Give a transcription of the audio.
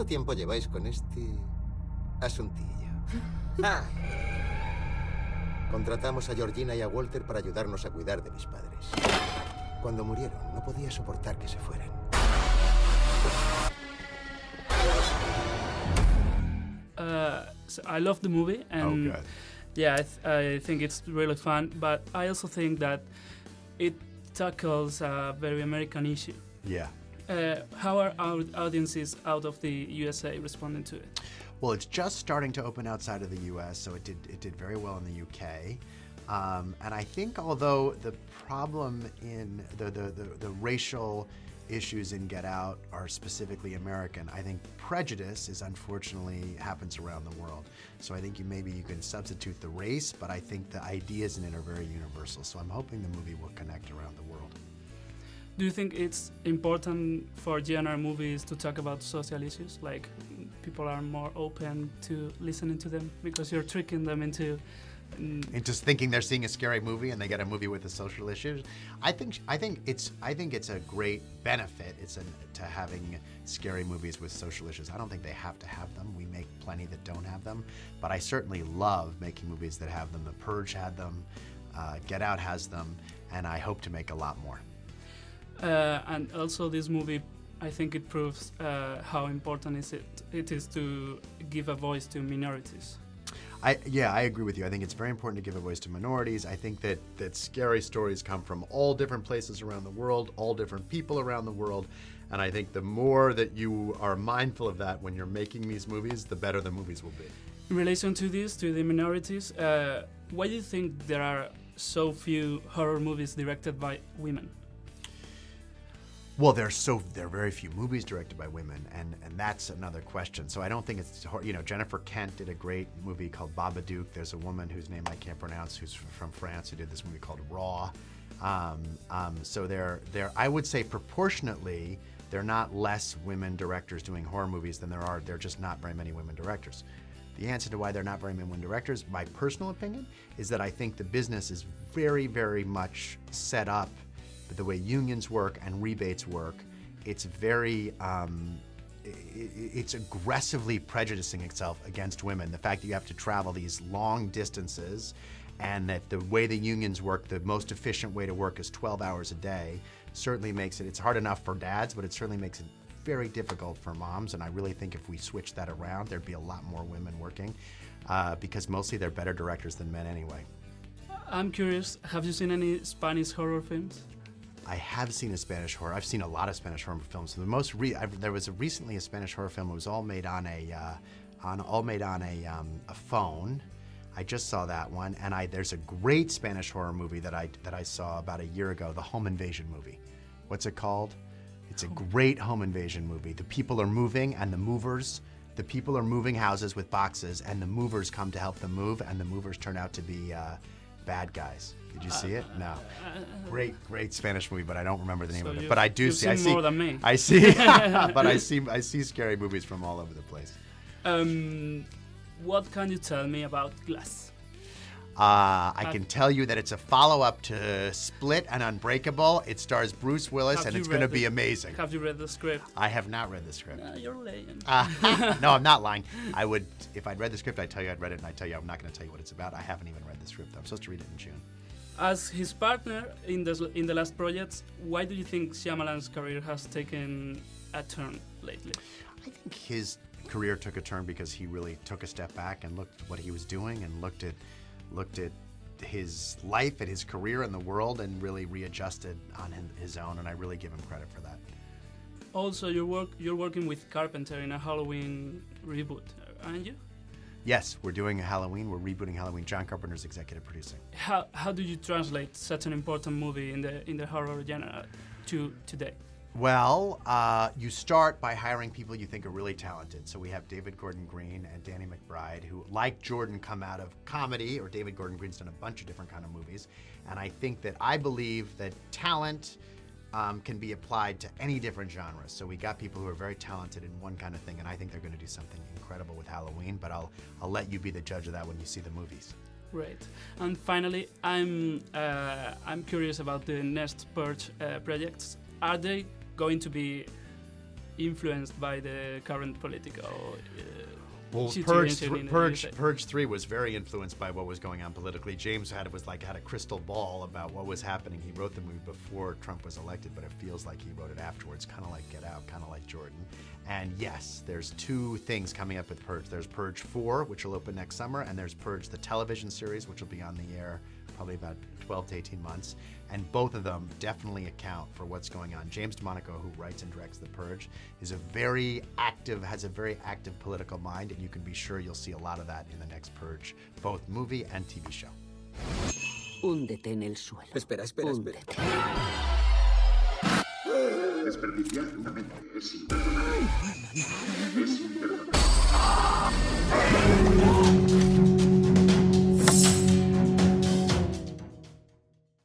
tiempo lleváis con este asuntillo? Contratamos a Georgina y a Walter para ayudarnos a cuidar de mis padres. Cuando murieron, no podía soportar que se fueran. So I love the movie, and yeah, I think it's really fun. But I also think that it tackles a very American issue. Yeah. How are our audiences out of the USA responding to it? Well, it's just starting to open outside of the U.S., so it did very well in the U.K. And I think although the problem in the racial issues in Get Out are specifically American, I think prejudice is unfortunately happens around the world. So I think maybe you can substitute the race, but I think the ideas in it are very universal. So I'm hoping the movie will connect around the world. Do you think it's important for genre movies to talk about social issues? Like people are more open to listening to them because you're tricking them into just thinking they're seeing a scary movie and they get a movie with the social issues. I think it's a great benefit. To having scary movies with social issues. I don't think they have to have them. We make plenty that don't have them, but I certainly love making movies that have them. The Purge had them, Get Out has them, and I hope to make a lot more. And also this movie, I think it proves how important it is to give a voice to minorities. I agree with you. I think it's very important to give a voice to minorities. I think that scary stories come from all different places around the world, all different people around the world, and I think the more that you are mindful of that when you're making these movies, the better the movies will be. In relation to this, to the minorities, why do you think there are so few horror movies directed by women? Well, there are very few movies directed by women, and that's another question. So I don't think it's, Jennifer Kent did a great movie called Babadook. There's a woman whose name I can't pronounce who's from France who did this movie called Raw. So I would say proportionately, there are not less women directors doing horror movies than there are just not very many women directors. The answer to why there are not very many women directors, my personal opinion, is that I think the business is very, very much set up the way unions work and rebates work. It's very, it's aggressively prejudicing itself against women. The fact that you have to travel these long distances and that the way the unions work, the most efficient way to work is 12 hours a day, certainly makes it's hard enough for dads, but it certainly makes it very difficult for moms. And I really think if we switch that around, there'd be a lot more women working because mostly they're better directors than men anyway. I'm curious, have you seen any Spanish horror films? I have seen a Spanish horror. I've seen a lot of Spanish horror films. The there was recently a Spanish horror film. It was all made on a phone. I just saw that one, and there's a great Spanish horror movie that I saw about a year ago, the home invasion movie. What's it called? It's a great home invasion movie. The people are moving, and the people are moving houses with boxes, and the movers come to help them move, and the movers turn out to be bad guys. Did you see it? No. Great Spanish movie, but I don't remember the name of it. But I do see. You've seen more than me. I see. But I see scary movies from all over the place. What can you tell me about Glass? I can tell you that it's a follow-up to Split and Unbreakable. It stars Bruce Willis, and it's going to be amazing. Have you read the script? I have not read the script. You're lying. No, I'm not lying. I would, if I'd read the script, I'd tell you I'd read it, and I'd tell you I'm not going to tell you what it's about. I haven't even read the script. I'm supposed to read it in June. As his partner in the last projects, why do you think Shyamalan's career has taken a turn lately? I think his career took a turn because he really took a step back and looked at what he was doing and looked at his life and his career in the world and really readjusted on his own, and I really give him credit for that. Also, you're working with Carpenter in a Halloween reboot, aren't you? Yes, we're doing a Halloween. We're rebooting Halloween. John Carpenter's executive producing. How do you translate such an important movie in the horror genre to today? Well, you start by hiring people you think are really talented. So we have David Gordon Green and Danny McBride, who, like Jordan, come out of comedy, or David Gordon Green's done a bunch of different kind of movies. And I believe that talent can be applied to any different genres. So we got people who are very talented in one kind of thing, and I think they're going to do something incredible with Halloween, but I'll let you be the judge of that when you see the movies. Great. And finally, I'm curious about the next Purge projects. Are they going to be influenced by the current political well, situation in the USA. Purge 3 was very influenced by what was going on politically. James had a crystal ball about what was happening. He wrote the movie before Trump was elected, but it feels like he wrote it afterwards, kind of like Get Out, kind of like Jordan. And yes, there's two things coming up with Purge. There's Purge 4, which will open next summer, and there's Purge, the television series, which will be on the air probably about 12 to 18 months. And both of them definitely account for what's going on. James DeMonaco, who writes and directs The Purge, has a very active political mind, and you can be sure you'll see a lot of that in the next Purge, both movie and TV show. Húndete en el suelo. Espera. Húndete. Desperdiciar una mente es imperdonable. Es imperdonable.